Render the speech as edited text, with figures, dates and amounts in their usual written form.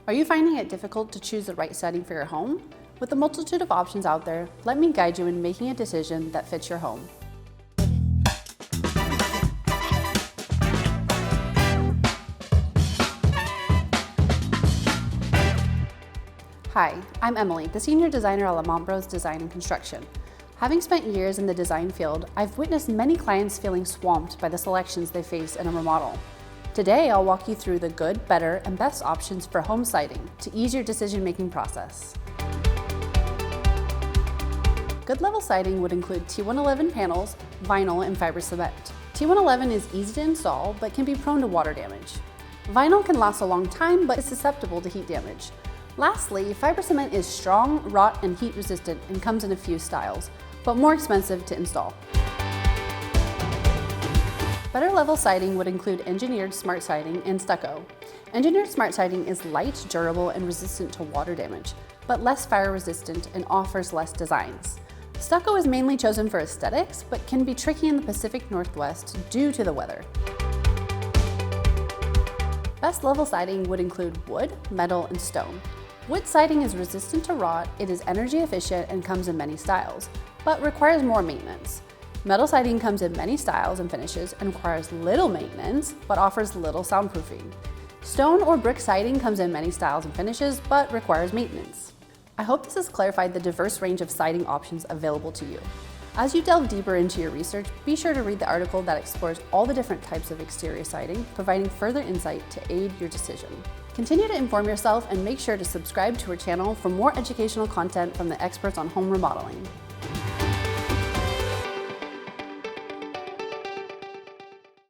Are you finding it difficult to choose the right siding for your home? With a multitude of options out there, let me guide you in making a decision that fits your home. Hi, I'm Emily, the Senior Designer at Lamont Bros Design and Construction. Having spent years in the design field, I've witnessed many clients feeling swamped by the selections they face in a remodel. Today, I'll walk you through the good, better, and best options for home siding to ease your decision-making process. Good level siding would include T111 panels, vinyl, and fiber cement. T111 is easy to install, but can be prone to water damage. Vinyl can last a long time, but is susceptible to heat damage. Lastly, fiber cement is strong, rot, and heat resistant and comes in a few styles, but more expensive to install. Better level siding would include engineered smart siding and stucco. Engineered smart siding is light, durable, and resistant to water damage, but less fire resistant and offers less designs. Stucco is mainly chosen for aesthetics, but can be tricky in the Pacific Northwest due to the weather. Best level siding would include wood, metal, and stone. Wood siding is resistant to rot, it is energy efficient and comes in many styles, but requires more maintenance. Metal siding comes in many styles and finishes and requires little maintenance, but offers little soundproofing. Stone or brick siding comes in many styles and finishes, but requires maintenance. I hope this has clarified the diverse range of siding options available to you. As you delve deeper into your research, be sure to read the article that explores all the different types of exterior siding, providing further insight to aid your decision. Continue to inform yourself and make sure to subscribe to our channel for more educational content from the experts on home remodeling.